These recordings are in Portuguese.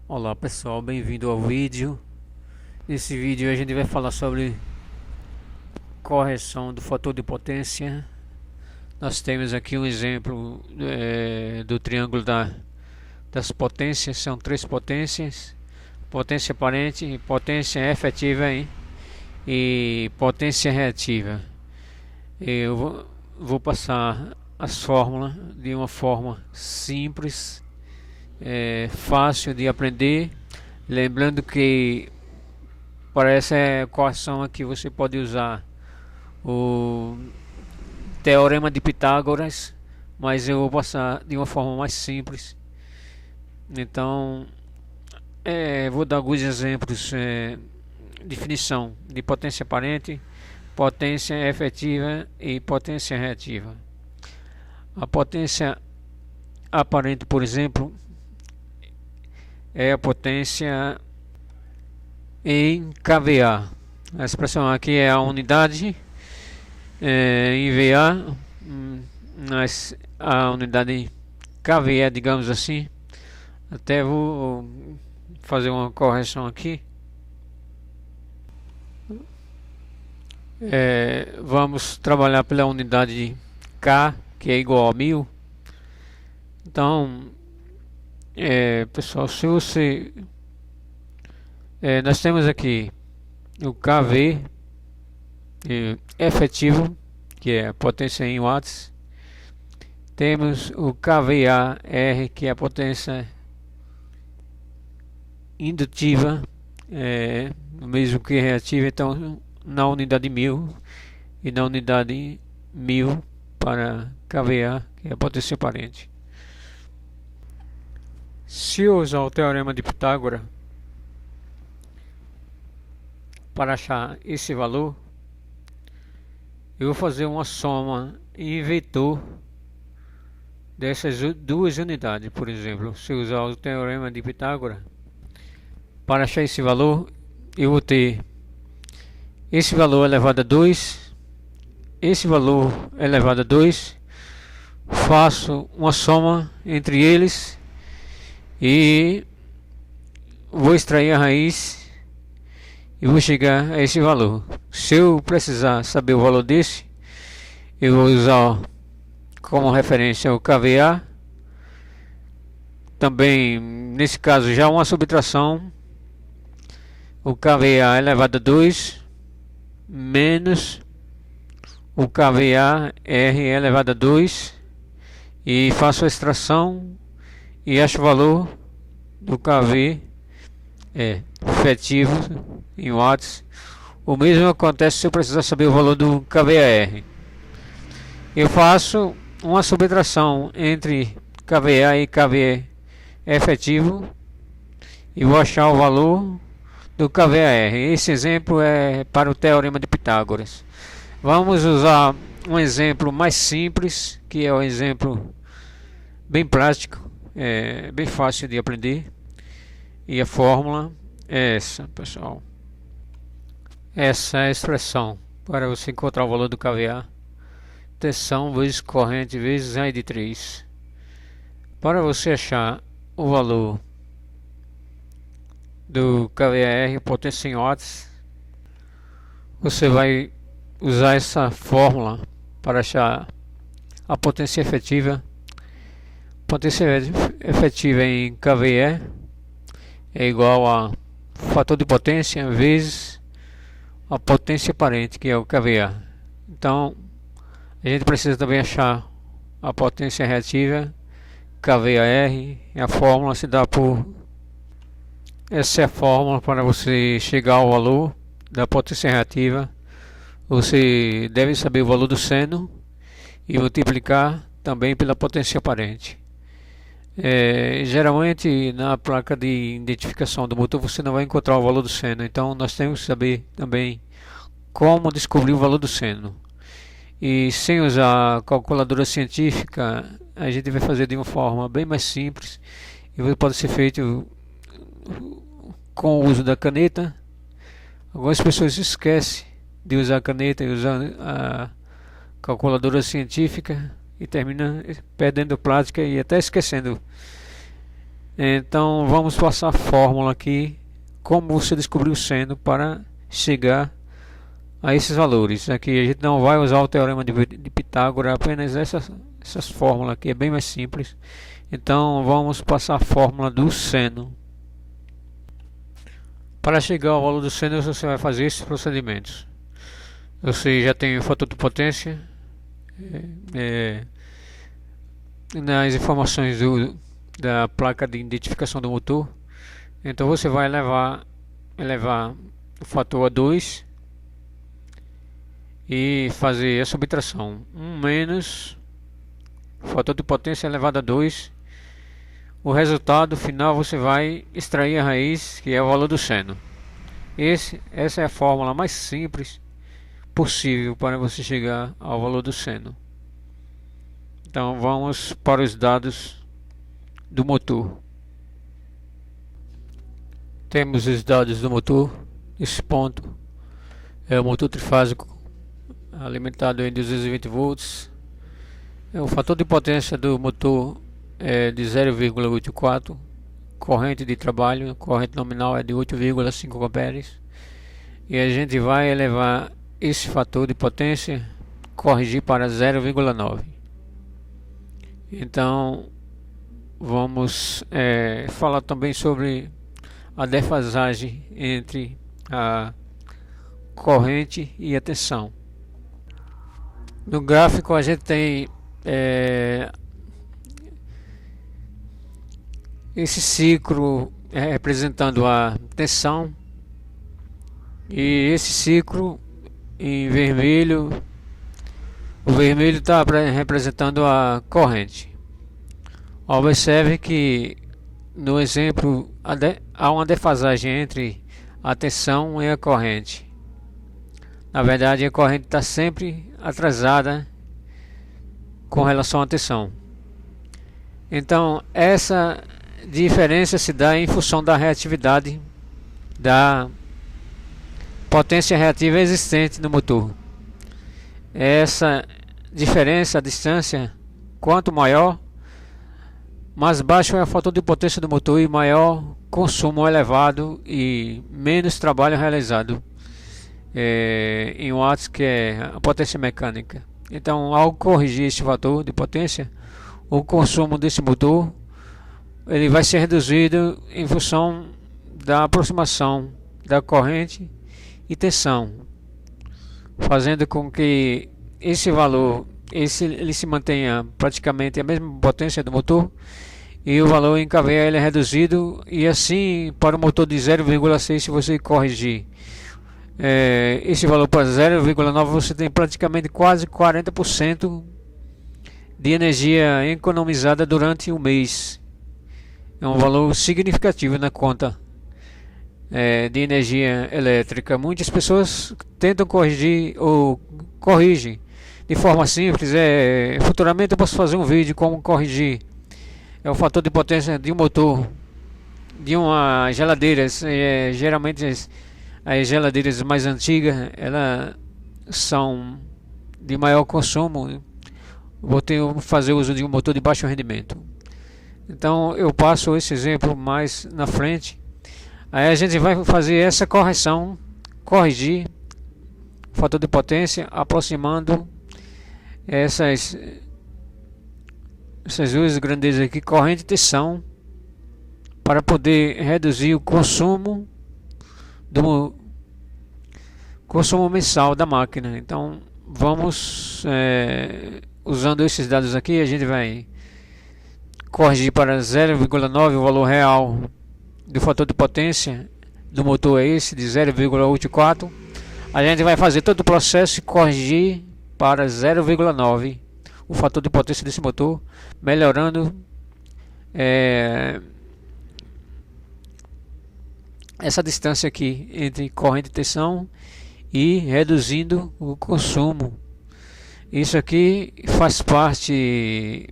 Olá pessoal, bem-vindo ao vídeo. Nesse vídeo a gente vai falar sobre correção do fator de potência. Nós temos aqui um exemplo do triângulo das potências. São três potências: potência aparente, potência efetiva e potência reativa. Eu vou passar as fórmulas de uma forma simples, fácil de aprender. Lembrando que para essa equação aqui você pode usar o teorema de Pitágoras, mas eu vou passar de uma forma mais simples. Então, vou dar alguns exemplos. Definição de potência aparente, potência efetiva e potência reativa. A potência aparente, por exemplo, é a potência em kVA. A expressão aqui é a unidade em VA, mas a unidade kVA, digamos assim. Até vou fazer uma correção aqui. Vamos trabalhar pela unidade K, que é igual a 1000. Então, pessoal, se você nós temos aqui o kV efetivo, que é a potência em watts. Temos o kVAR, que é a potência indutiva, o mesmo que reativa. Então, na unidade 1000 e na unidade 1000 para kVA, que é a potência aparente. Se eu usar o teorema de Pitágoras para achar esse valor, eu vou fazer uma soma em vetor dessas duas unidades. Por exemplo, se eu usar o teorema de Pitágoras para achar esse valor, eu vou ter esse valor elevado a 2, esse valor elevado a 2, faço uma soma entre eles e vou extrair a raiz e vou chegar a esse valor. Se eu precisar saber o valor desse, eu vou usar como referência o kVA. Também, nesse caso, já uma subtração. O kVA elevado a 2 menos o kVAR elevado a 2, e faço a extração e acho o valor do kV efetivo em watts. O mesmo acontece se eu precisar saber o valor do kVAR. Eu faço uma subtração entre kVA e kV efetivo e vou achar o valor do kVAR. Esse exemplo é para o teorema de Pitágoras. Vamos usar um exemplo mais simples, que é um exemplo bem prático, bem fácil de aprender. E a fórmula é essa, pessoal. Essa é a expressão para você encontrar o valor do kVA. Tensão vezes corrente vezes raiz de 3. Para você achar o valor do kVAR, potência em watts, você vai usar essa fórmula para achar a potência efetiva. Potência efetiva em kVA é igual a fator de potência vezes a potência aparente, que é o kVA. Então, a gente precisa também achar a potência reativa, kVAR, e a fórmula se dá por... Essa é a fórmula para você chegar ao valor da potência reativa. Você deve saber o valor do seno e multiplicar também pela potência aparente. Geralmente na placa de identificação do motor você não vai encontrar o valor do seno, então nós temos que saber também como descobrir o valor do seno. E sem usar calculadora científica, a gente vai fazer de uma forma bem mais simples e pode ser feito com o uso da caneta. Algumas pessoas esquecem de usar a caneta e usar a calculadora científica e termina perdendo prática e até esquecendo Então vamos passar a fórmula aqui, como você descobriu o seno para chegar a esses valores. Aqui a gente não vai usar o teorema de Pitágoras, apenas essas fórmulas aqui, é bem mais simples. Então vamos passar a fórmula do seno. Para chegar ao valor do seno você vai fazer esses procedimentos. Você já tem o fator de potência nas informações da placa de identificação do motor. Então você vai elevar o fator a 2 e fazer a subtração 1 menos o fator de potência elevado a 2. O resultado final você vai extrair a raiz, que é o valor do seno. Essa é a fórmula mais simples possível para você chegar ao valor do seno. Então vamos para os dados do motor. Temos os dados do motor. Esse ponto é o motor trifásico alimentado em 220 volts. O fator de potência do motor é de 0,84. Corrente de trabalho, corrente nominal é de 8,5 amperes. E a gente vai elevar esse fator de potência, corrigir para 0,9. Então vamos falar também sobre a defasagem entre a corrente e a tensão. No gráfico a gente tem esse ciclo representando a tensão, e esse ciclo em vermelho, o vermelho está representando a corrente. Observe que no exemplo há uma defasagem entre a tensão e a corrente. Na verdade, a corrente está sempre atrasada com relação à tensão. Então essa diferença se dá em função da reatividade, da potência reativa existente no motor. Essa diferença, a distância, quanto maior, mais baixo é o fator de potência do motor e maior consumo elevado e menos trabalho realizado em watts, que é a potência mecânica. Então, ao corrigir esse fator de potência, o consumo desse motor ele vai ser reduzido em função da aproximação da corrente e tensão, fazendo com que esse valor ele se mantenha praticamente a mesma potência do motor, e o valor em kVA ele é reduzido. E assim, para o motor de 0,6, se você corrigir esse valor para 0,9, você tem praticamente quase 40% de energia economizada durante um mês. É um valor significativo na conta de energia elétrica. Muitas pessoas tentam corrigir ou corrigem de forma simples. Futuramente eu posso fazer um vídeo como corrigir o fator de potência de um motor, de uma geladeira. Geralmente as geladeiras mais antigas, elas são de maior consumo. Vou fazer uso de um motor de baixo rendimento. Então eu passo esse exemplo mais na frente. Aí a gente vai fazer essa correção, corrigir o fator de potência, aproximando essas duas grandezas aqui, corrente e tensão, para poder reduzir o consumo mensal da máquina. Então vamos usando esses dados aqui, a gente vai corrigir para 0,9 o valor real do fator de potência do motor, é esse de 0,84. A gente vai fazer todo o processo e corrigir para 0,9 o fator de potência desse motor, melhorando essa distância aqui entre corrente e tensão e reduzindo o consumo. Isso aqui faz parte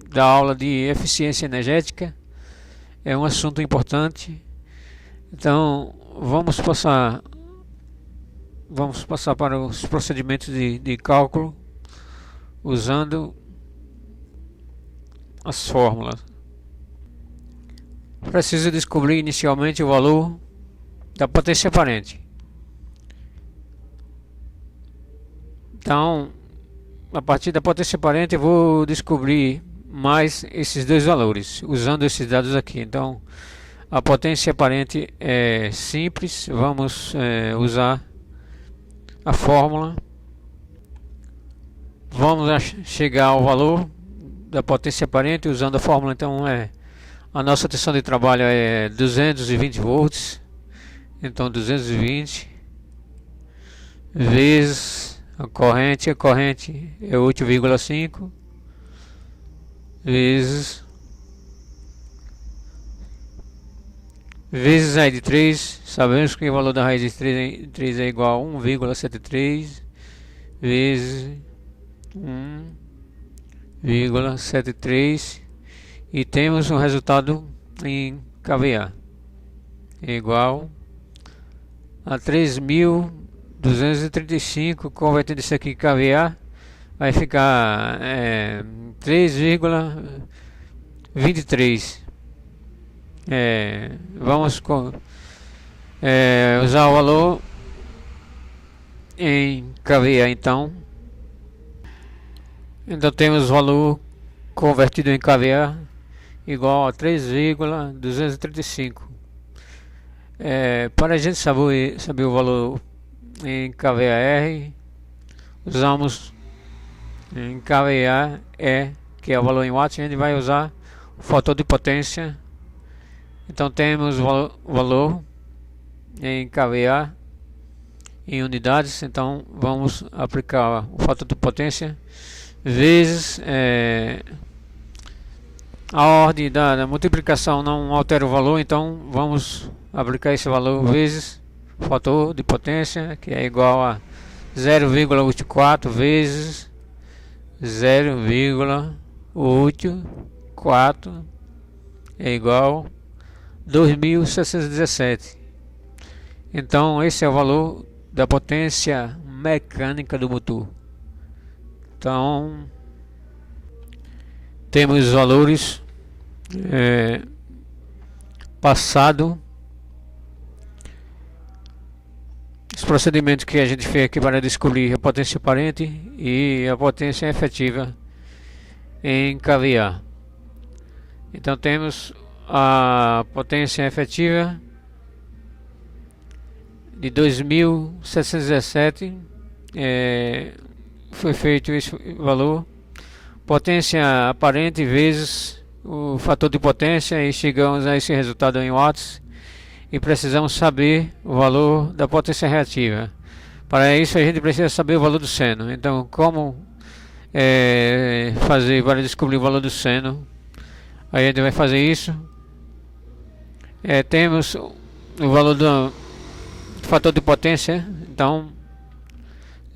da aula de eficiência energética, é um assunto importante. Então vamos passar para os procedimentos de cálculo usando as fórmulas. Preciso descobrir inicialmente o valor da potência aparente. Então, a partir da potência aparente eu vou descobrir mais esses dois valores, usando esses dados aqui. Então, a potência aparente é simples, vamos usar a fórmula. Vamos chegar ao valor da potência aparente usando a fórmula. Então, a nossa tensão de trabalho é 220 volts. Então, 220 vezes a corrente é 8,5 vezes a raiz de 3. Sabemos que o valor da raiz de 3 é igual a 1,73 vezes 1,73 e temos um resultado em kVA igual a 3.235. Convertendo isso aqui em kVA vai ficar 3,23. Vamos usar o valor em kVA. Então temos o valor convertido em kVA igual a 3,235. Para a gente saber o valor em kVAR, usamos em kVA, que é o valor em watts. A gente vai usar o fator de potência. Então temos o valor em kVA em unidades. Então vamos aplicar o fator de potência vezes a ordem da multiplicação não altera o valor, então vamos aplicar esse valor vezes o fator de potência, que é igual a 0,84 vezes 0,84 é igual a 2.617. Então esse é o valor da potência mecânica do motor. Então temos os valores passado, os procedimentos que a gente fez aqui para descobrir a potência aparente e a potência efetiva em kVA. Então temos a potência efetiva de 2.717, foi feito esse valor, potência aparente vezes o fator de potência, e chegamos a esse resultado em watts. E precisamos saber o valor da potência reativa. Para isso a gente precisa saber o valor do seno. Então, como fazer para descobrir o valor do seno? A gente vai fazer isso. Temos o valor do fator de potência. Então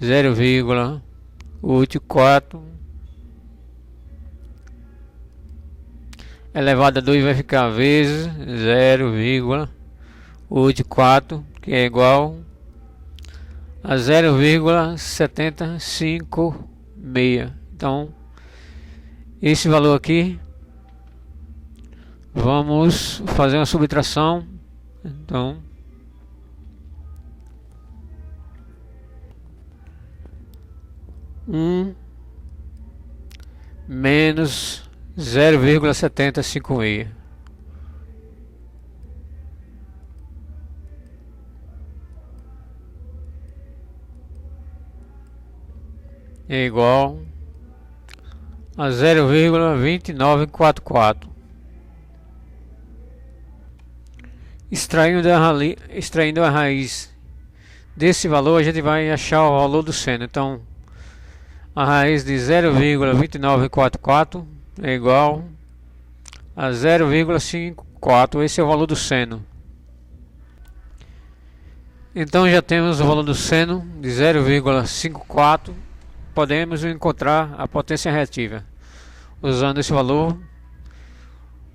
0,84 elevado a 2 vai ficar vezes 0,84, que é igual a 0,756. Então esse valor aqui, vamos fazer uma subtração. Então menos 0,756 é igual a 0,2944. Extraindo a raiz desse valor, a gente vai achar o valor do seno. Então a raiz de 0,2944 é igual a 0,54. Esse é o valor do seno. Então já temos o valor do seno de 0,54. Podemos encontrar a potência reativa usando esse valor,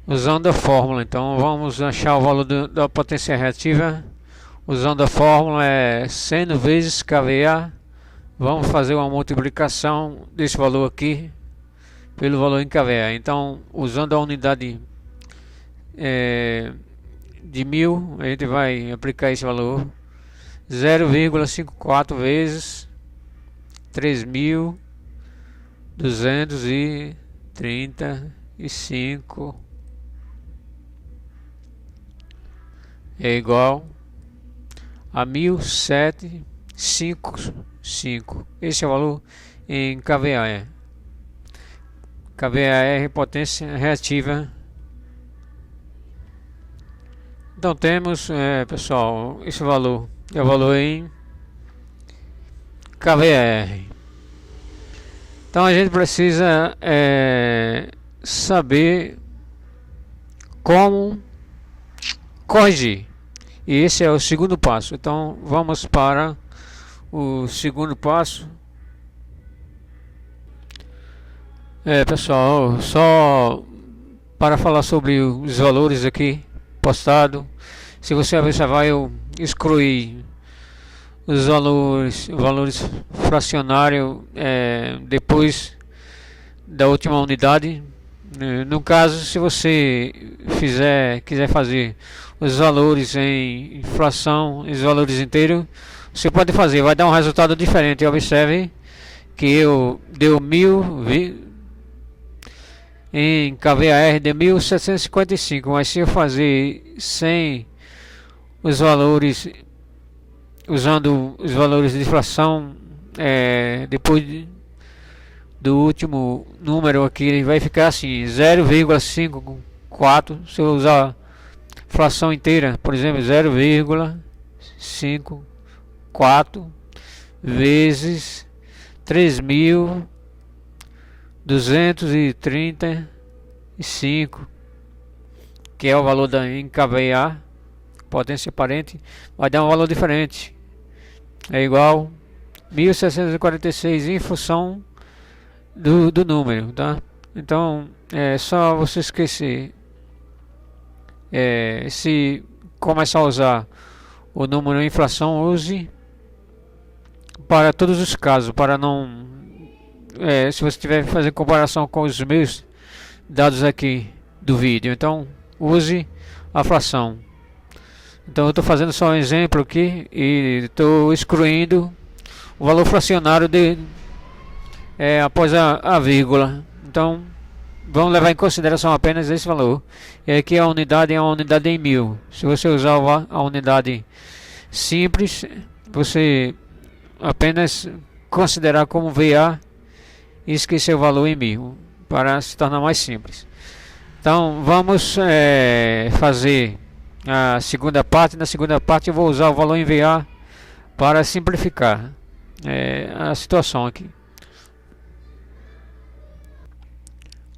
usando a fórmula. Então vamos achar o valor da potência reativa usando a fórmula, seno vezes kVA. Vamos fazer uma multiplicação desse valor aqui pelo valor em kVA. Então, usando a unidade de 1000, a gente vai aplicar esse valor 0,54 vezes 3.235 é igual a 1.755. Esse é o valor em kVAR. kVAR, potência reativa. Então temos, pessoal, esse valor é o valor em kVAR. Então a gente precisa saber como corrigir. E esse é o segundo passo. Então vamos para o segundo passo. Pessoal, só para falar sobre os valores aqui postado. Se você observar, eu excluí os valores fracionários depois da última unidade. No caso, se você quiser fazer os valores em fração e os valores inteiros, você pode fazer, vai dar um resultado diferente. Observe que eu deu 1000 em kVAR de 1755, mas se eu fazer sem os valores, usando os valores de fração, depois do último número aqui, ele vai ficar assim, 0,54. Se eu usar fração inteira, por exemplo, 0,54 vezes 3.235, que é o valor em kVAR, potência aparente, vai dar um valor diferente. É igual 1.646 em função do número, tá? Então é só você esquecer. Se começar a usar o número em fração, use para todos os casos, para não se você estiver fazendo comparação com os meus dados aqui do vídeo, então use a fração. Então eu estou fazendo só um exemplo aqui e estou excluindo o valor fracionário após a vírgula. Então vamos levar em consideração apenas esse valor. E aqui a unidade é uma unidade em 1000. Se você usar a unidade simples, você apenas considerar como VA e esquecer o valor em 1000 para se tornar mais simples. Então vamos fazer a segunda parte. Na segunda parte eu vou usar o valor em VA para simplificar a situação aqui.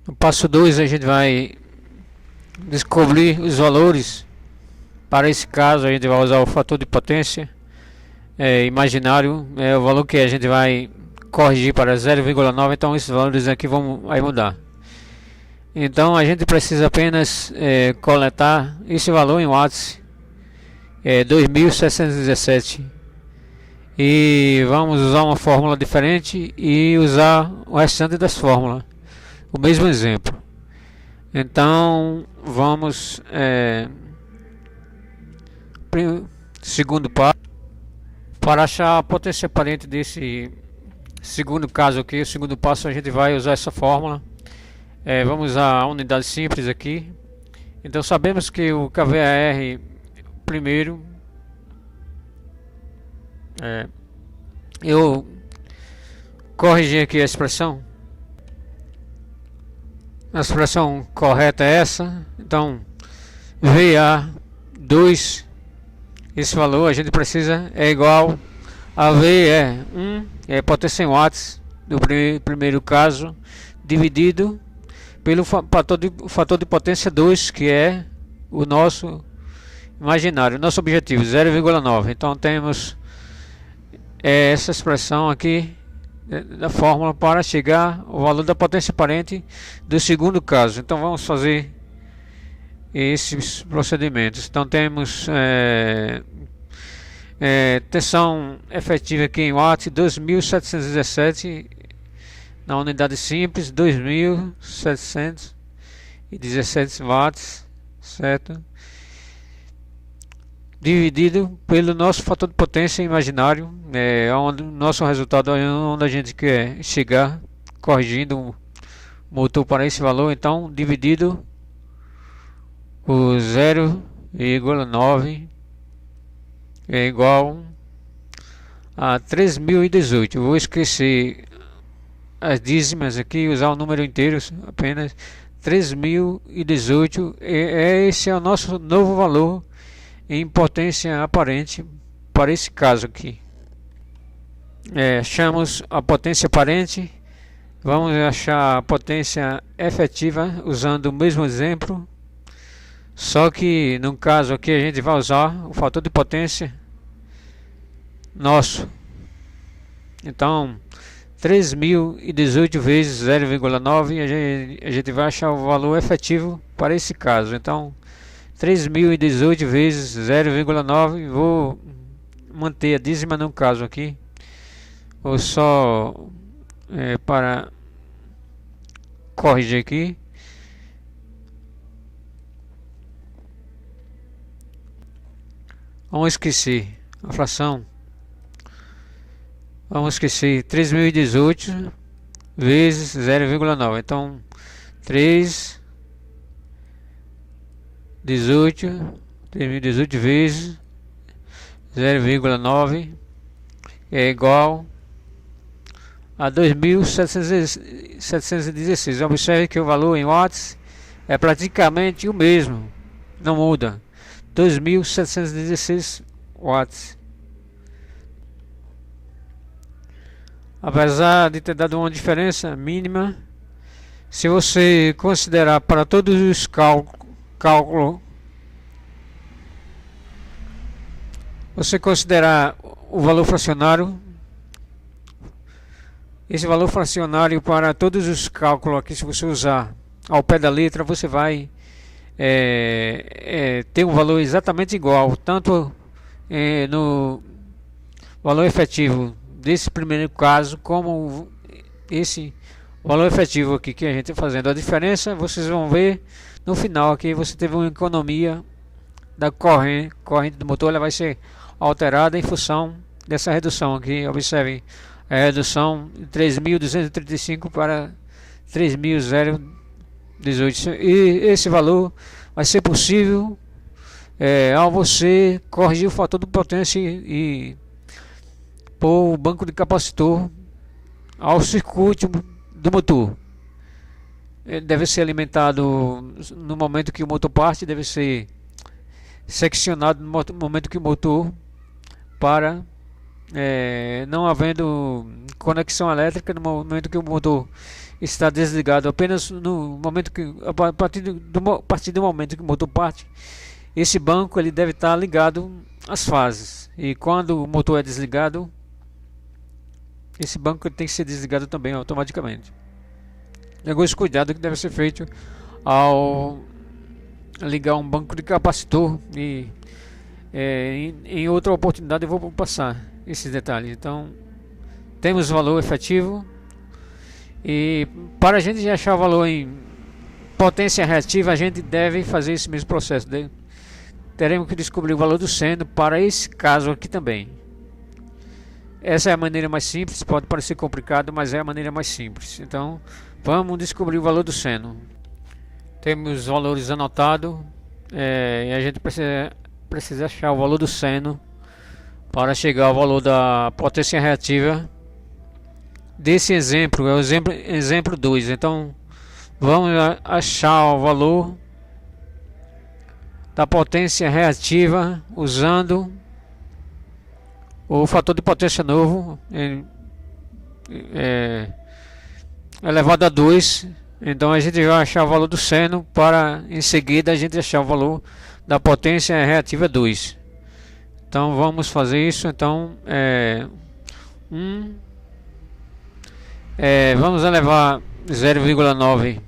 No passo 2 a gente vai descobrir os valores. Para esse caso a gente vai usar o fator de potência imaginário, é o valor que a gente vai corrigir para 0,9. então esses valores aqui vão mudar. Então a gente precisa apenas coletar esse valor em watts, 2.717, e vamos usar uma fórmula diferente e usar o restante das fórmulas, o mesmo exemplo. Então vamos segundo passo. Para achar a potência aparente desse segundo caso aqui, o segundo passo, a gente vai usar essa fórmula. Vamos usar a unidade simples aqui. Então sabemos que o kVAR primeiro, eu corrigi aqui a expressão. A expressão correta é essa. Então VA2, esse valor a gente precisa é igual a VE1, potência em watts do primeiro caso, dividido pelo fator de potência 2, que é o nosso imaginário, nosso objetivo, 0,9. Então temos essa expressão aqui da fórmula para chegar ao valor da potência aparente do segundo caso. Então vamos fazer esses procedimentos. Então temos tensão efetiva aqui em watts, 2.717, na unidade simples, 2.717 watts, certo? Dividido pelo nosso fator de potência imaginário, onde o nosso resultado é onde a gente quer chegar, corrigindo o motor para esse valor. Então, dividido por 0,9 é igual a 3018. Eu vou esquecer as dízimas aqui, usar o número inteiro apenas. 3018, esse é o nosso novo valor em potência aparente para esse caso aqui. Achamos a potência aparente, vamos achar a potência efetiva usando o mesmo exemplo, só que no caso aqui a gente vai usar o fator de potência nosso. Então 3018 vezes 0,9, a gente vai achar o valor efetivo para esse caso. Então 3018 vezes 0,9, vou manter a dízima no caso aqui, ou só para corrigir aqui. Vamos esquecer a fração. Vamos esquecer 3018 vezes 0,9. Então 3018 vezes 0,9 é igual a 2716. Observe que o valor em watts é praticamente o mesmo, não muda. 2716 watts. Apesar de ter dado uma diferença mínima, se você considerar para todos os cálculos, você considerar o valor fracionário, esse valor fracionário para todos os cálculos aqui, se você usar ao pé da letra, você vai ter um valor exatamente igual, tanto no valor efetivo desse primeiro caso, como esse valor efetivo aqui que a gente está fazendo. A diferença vocês vão ver no final aqui. Você teve uma economia da corrente do motor, ela vai ser alterada em função dessa redução aqui. Observem a redução de 3.235 para 3.018, e esse valor vai ser possível ao você corrigir o fator de potência e pôr o banco de capacitor ao circuito do motor. Ele deve ser alimentado no momento que o motor parte, deve ser seccionado no momento que o motor para, não havendo conexão elétrica no momento que o motor está desligado. Apenas no momento que, a partir do momento que o motor parte, esse banco ele deve estar ligado às fases, e quando o motor é desligado, esse banco tem que ser desligado também automaticamente. Alguns cuidados que deve ser feito ao ligar um banco de capacitor, e em outra oportunidade eu vou passar esses detalhes. Então temos o valor efetivo, e para a gente achar o valor em potência reativa, a gente deve fazer esse mesmo processo. Teremos que descobrir o valor do seno para esse caso aqui também. Essa é a maneira mais simples, pode parecer complicado, mas é a maneira mais simples. Então vamos descobrir o valor do seno. Temos os valores anotados, e a gente precisa achar o valor do seno para chegar ao valor da potência reativa desse exemplo. É o exemplo 2. Então vamos achar o valor da potência reativa usando o fator de potência novo elevado a 2. Então a gente vai achar o valor do seno, para em seguida a gente achar o valor da potência reativa 2. Então vamos fazer isso. Então vamos elevar 0,9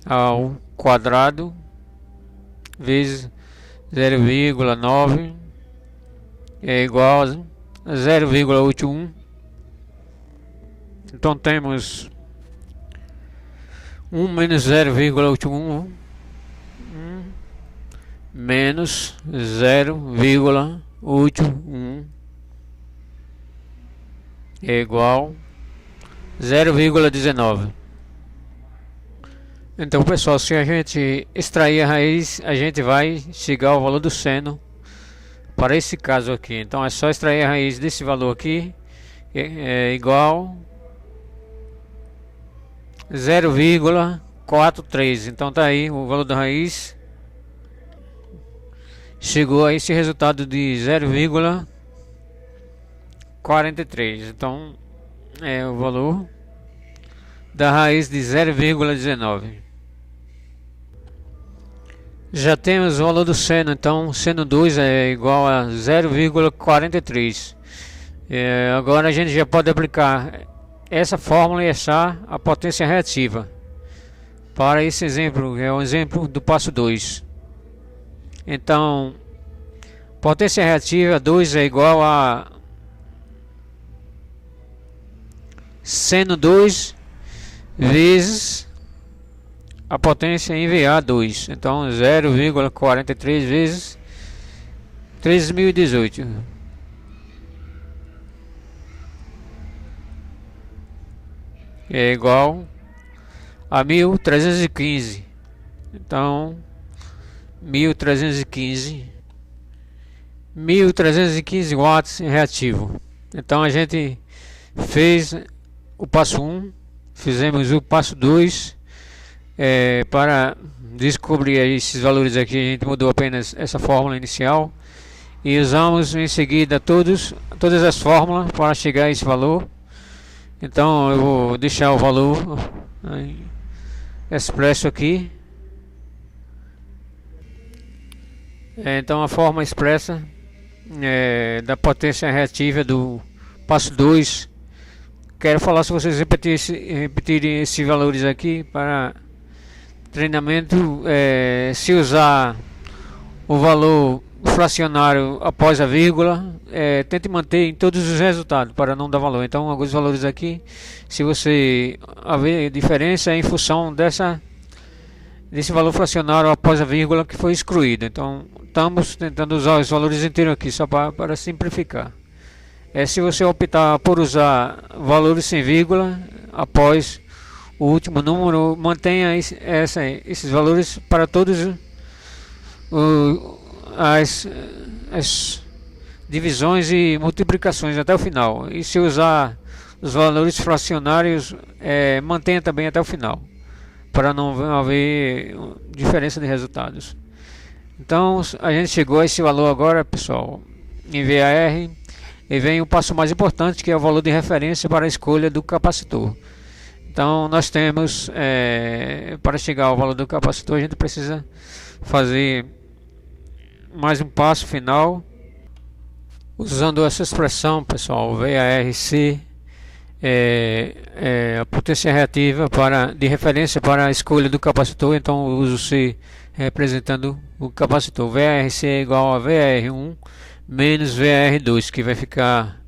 ao quadrado vezes 0,9 é igual a 0,81. Então temos 1 menos 0,81. menos 0,81 é igual 0,19. Então, pessoal, se a gente extrair a raiz, a gente vai chegar ao valor do seno para esse caso aqui. Então é só extrair a raiz desse valor aqui, é igual 0,43. Então tá aí o valor da raiz. Chegou a esse resultado de 0,43. Então é o valor da raiz de 0,19. Já temos o valor do seno, então seno 2 é igual a 0,43. Agora a gente já pode aplicar essa fórmula e achar a potência reativa. Para esse exemplo, é um exemplo do passo 2. Então, potência reativa 2 é igual a seno 2 vezes a potência em VA2. Então 0,43 vezes 3.018 é igual a 1.315. Então 1.315 watts reativo. Então a gente fez o passo 1, fizemos o passo 2. Para descobrir esses valores aqui, a gente mudou apenas essa fórmula inicial e usamos em seguida todas as fórmulas para chegar a esse valor. Então eu vou deixar o valor expresso aqui. Então a forma expressa da potência reativa do passo 2. Quero falar, se vocês repetirem esses valores aqui para treinamento, se usar o valor fracionário após a vírgula, tente manter em todos os resultados para não dar valor. Então alguns valores aqui, se você haver diferença, é em função desse valor fracionário após a vírgula que foi excluído. Então estamos tentando usar os valores inteiros aqui só para simplificar. Se você optar por usar valores sem vírgula após o último número, mantenha esses valores para todos as divisões e multiplicações até o final. E se usar os valores fracionários, mantenha também até o final, para não haver diferença de resultados. Então a gente chegou a esse valor agora, pessoal, em VAR, e vem o passo mais importante, que é o valor de referência para a escolha do capacitor. Então nós temos, para chegar ao valor do capacitor, a gente precisa fazer mais um passo final, usando essa expressão, pessoal, VARC, a potência reativa de referência para a escolha do capacitor. Então eu uso C representando o capacitor. VARC é igual a VAR1 menos VAR2, que vai ficar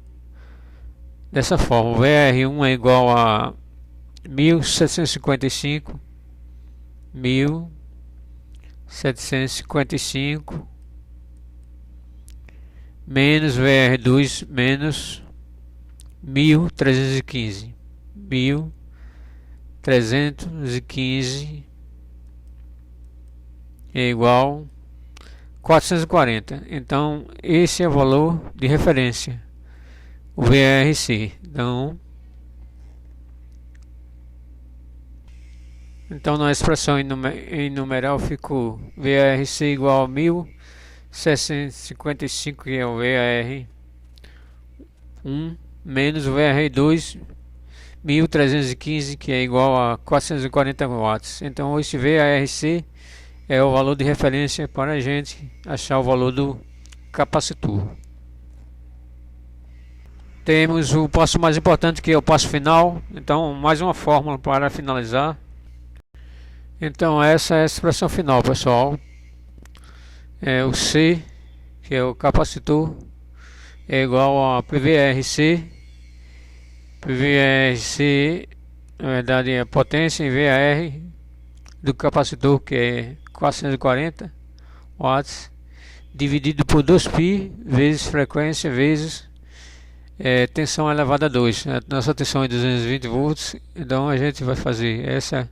dessa forma. VAR1 é igual a 1755 menos VR2 menos 1315 é igual 440. Então esse é o valor de referência, o VRC. Então na expressão em numeral ficou VARC igual a 1755, que é o VAR1, menos o VAR2 1315, que é igual a 440 watts. Então esse VARC é o valor de referência para a gente achar o valor do capacitor. Temos o passo mais importante, que é o passo final. Então mais uma fórmula para finalizar. Então essa é a expressão final, pessoal. O C, que é o capacitor, é igual a PVRC. PVRC, na verdade, é a potência em VAR do capacitor, que é 440 watts dividido por 2π vezes frequência vezes tensão elevada a 2. Nossa tensão é 220 volts, então a gente vai fazer essa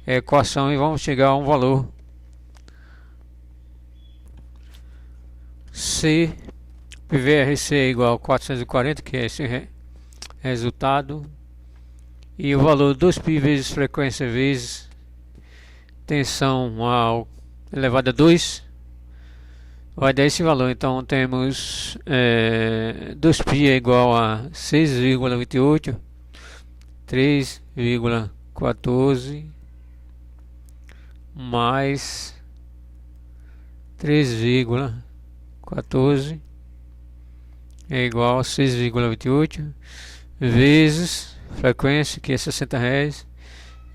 equação e vamos chegar a um valor C PVRC é igual a 440, que é esse resultado, e o valor 2π vezes frequência vezes tensão elevado a 2 vai dar esse valor. Então temos 2π é igual a 6,28, 3,14 mais 3,14 é igual a 6,28 vezes frequência, que é 60 Hz,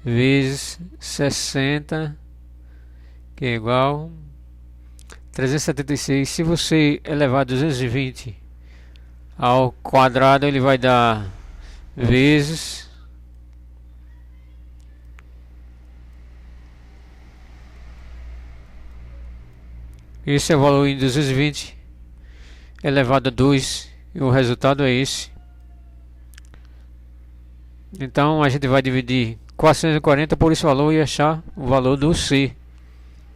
vezes 60, que é igual a 376. Se você elevar 220 ao quadrado, ele vai dar vezes esse é o valor em 220 elevado a 2 e o resultado é esse. Então a gente vai dividir 440 por esse valor e achar o valor do C,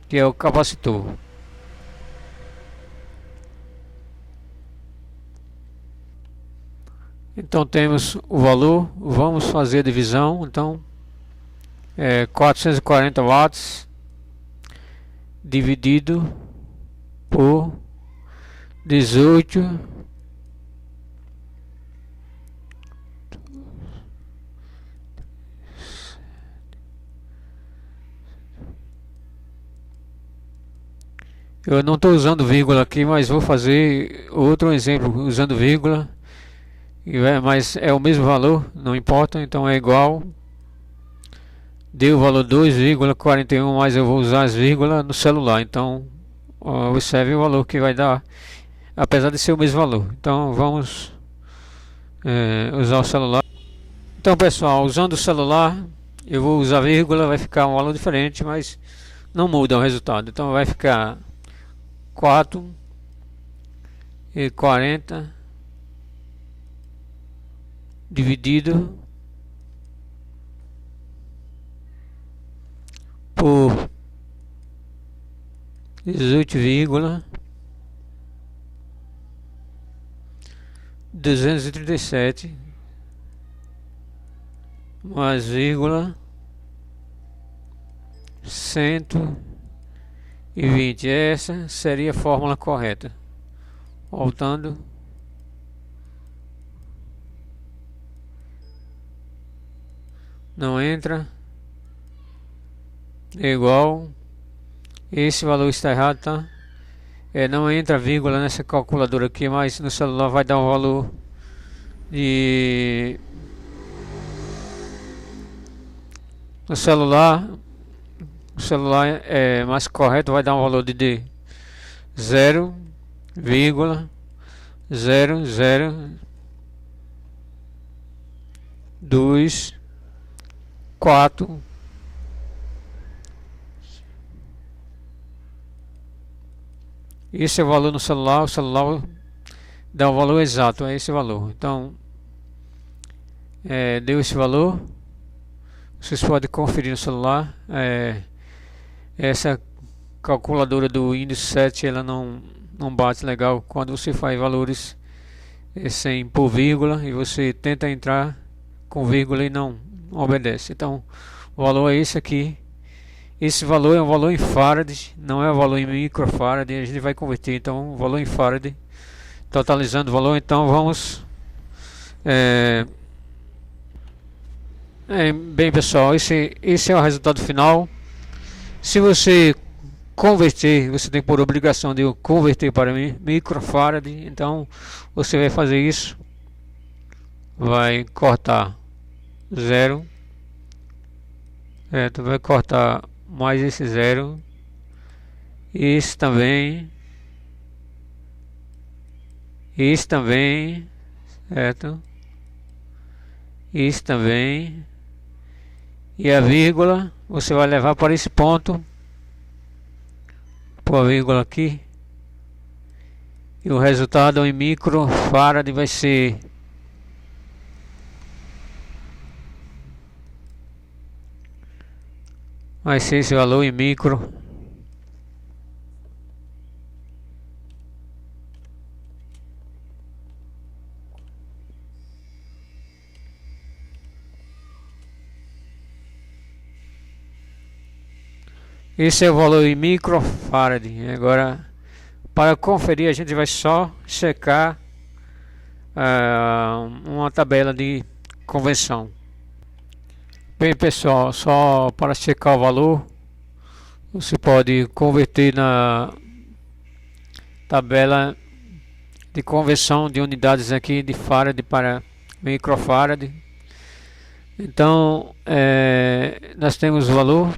que é o capacitor. Então temos o valor, vamos fazer a divisão. Então 440 watts dividido por 18 eu não estou usando vírgula aqui, mas vou fazer outro exemplo usando vírgula, mas é o mesmo valor, não importa. Então é igual, deu o valor 2,41, mas eu vou usar as vírgulas no celular. Então observe o valor que vai dar, apesar de ser o mesmo valor. Então vamos usar o celular. Então pessoal, usando o celular eu vou usar vírgula, vai ficar um valor diferente, mas não muda o resultado. Então vai ficar 4,40 dividido por 18,237 mais vírgula 120. Essa seria a fórmula correta. Voltando, não entra, é igual, esse valor está errado, tá? Não entra vírgula nessa calculadora aqui, mas no celular vai dar um valor de... O celular é mais correto, vai dar um valor de 0,0024. Esse é o valor no celular. O celular dá o valor exato, é esse valor. Então deu esse valor. Vocês podem conferir no celular. Essa calculadora do Windows 7 ela não bate legal quando você faz valores sem por vírgula e você tenta entrar com vírgula e não obedece. Então o valor é esse aqui. Esse valor é um valor em farad, não é um valor em microfarad. A gente vai converter então o valor em farad, totalizando o valor. Então vamos bem pessoal, esse é o resultado final. Se você converter, você tem por obrigação de converter para microfarad. Então você vai fazer isso, vai cortar 0, tu vai cortar mais esse 0, esse também, certo? Isso também. E a vírgula você vai levar para esse ponto pôr a vírgula aqui. E o resultado em microfarad vai ser esse valor em micro. Esse é o valor em microfarad. Agora, para conferir, a gente vai só checar uma tabela de conversão. Bem, pessoal, só para checar o valor, você pode converter na tabela de conversão de unidades aqui de farad para microfarad. Então, nós temos o valor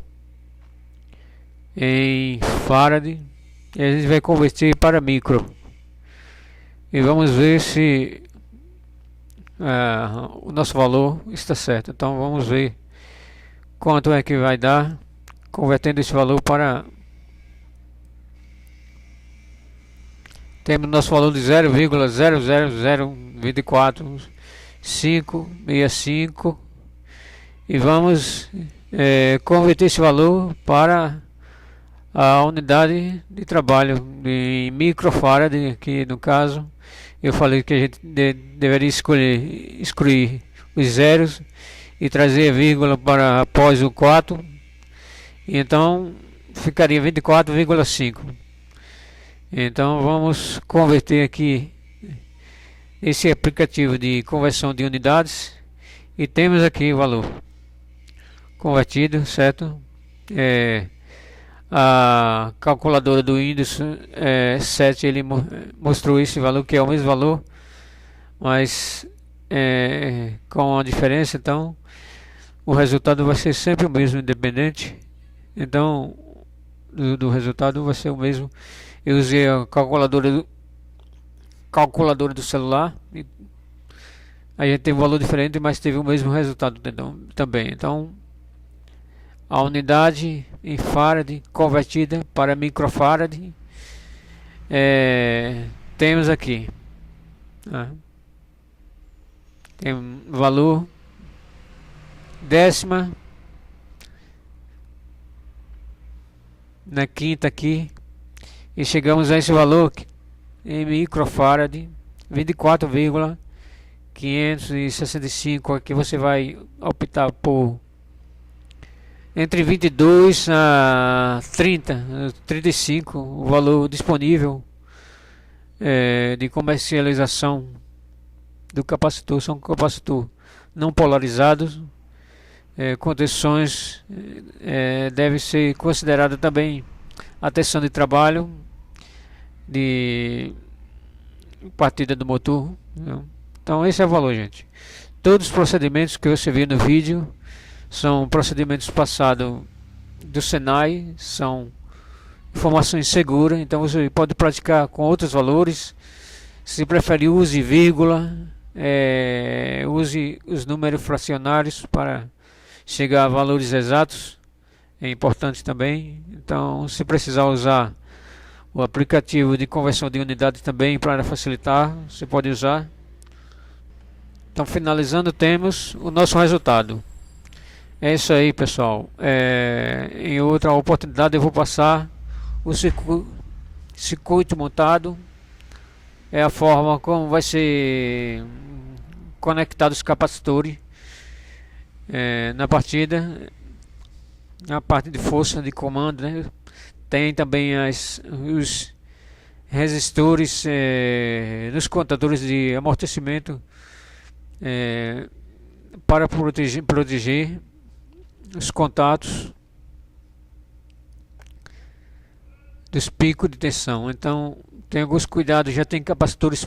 em farad e a gente vai converter para micro e vamos ver se o nosso valor está certo. Então vamos ver quanto é que vai dar convertendo esse valor para... Temos nosso valor de 0,00024,565 e vamos converter esse valor para a unidade de trabalho de microfarad. Aqui no caso eu falei que a gente deveria excluir os zeros e trazer a vírgula para após o 4, e então ficaria 24,5. Então vamos converter aqui esse aplicativo de conversão de unidades e temos aqui o valor convertido, certo? A calculadora do Windows 7 ele mostrou esse valor, que é o mesmo valor, mas com a diferença. Então o resultado vai ser sempre o mesmo, independente. Então do resultado vai ser o mesmo. Eu usei a calculadora do celular e a gente teve um valor diferente, mas teve o mesmo resultado também. Então a unidade em farad convertida para microfarad, temos aqui, tem valor décima na quinta aqui, e chegamos a esse valor em microfarad 24,565. Aqui você vai optar por entre 22 a 35, o valor disponível de comercialização do capacitor. São capacitor não polarizados. Condições deve ser considerada também a tensão de trabalho de partida do motor, né? Então esse é o valor, gente. Todos os procedimentos que você viu no vídeo são procedimentos passados do Senai, são informações seguras. Então você pode praticar com outros valores. Se preferir, use vírgula, use os números fracionários para chegar a valores exatos, é importante também. Então, se precisar usar o aplicativo de conversão de unidade também para facilitar, você pode usar. Então, finalizando, temos o nosso resultado. É isso aí, pessoal. Em outra oportunidade eu vou passar o circuito montado, a forma como vai ser conectado os capacitores na partida, na parte de força de comando, né? Tem também os resistores nos contadores de amortecimento para proteger os contatos dos picos de tensão. Então tem alguns cuidados. Já tem capacitores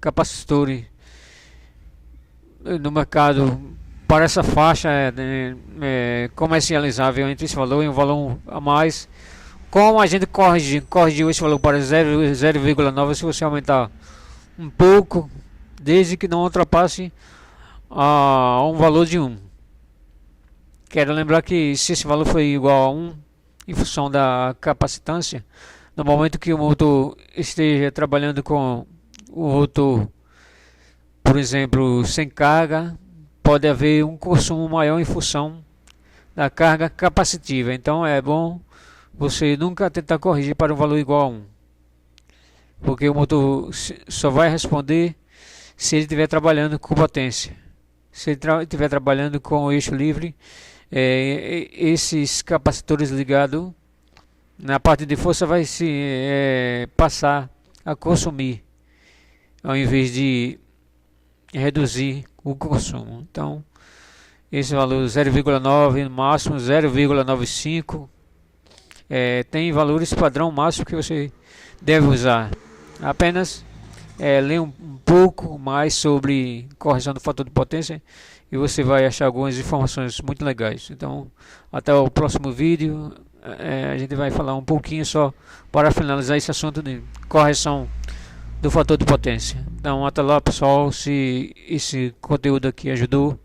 capacitores no mercado para essa faixa comercializável entre esse valor e um valor a mais. Como a gente corrigiu esse valor para 0,9, se você aumentar um pouco, desde que não ultrapasse um valor de 1. Quero lembrar que se esse valor for igual a 1, em função da capacitância. No momento que o motor esteja trabalhando com o rotor, por exemplo, sem carga, pode haver um consumo maior em função da carga capacitiva. Então é bom você nunca tentar corrigir para um valor igual a 1, porque o motor só vai responder se ele estiver trabalhando com potência. Se ele estiver trabalhando com o eixo livre, esses capacitores ligados na parte de força vai se passar a consumir, ao invés de reduzir o consumo. Então, esse valor 0,9, no máximo 0,95, tem valores padrão máximo que você deve usar. Apenas ler um pouco mais sobre correção do fator de potência e você vai achar algumas informações muito legais. Então, até o próximo vídeo. A gente vai falar um pouquinho só para finalizar esse assunto de correção do fator de potência. Então, até lá, pessoal. Se esse conteúdo aqui ajudou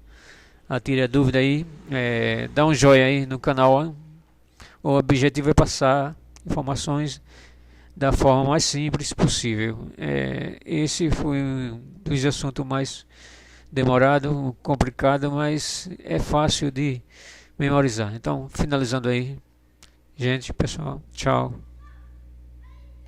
a tirar dúvida aí, dá um joinha aí no canal. O objetivo é passar informações da forma mais simples possível. Esse foi um dos assuntos mais demorado, complicado, mas é fácil de memorizar. Então, finalizando aí, gente, pessoal, tchau.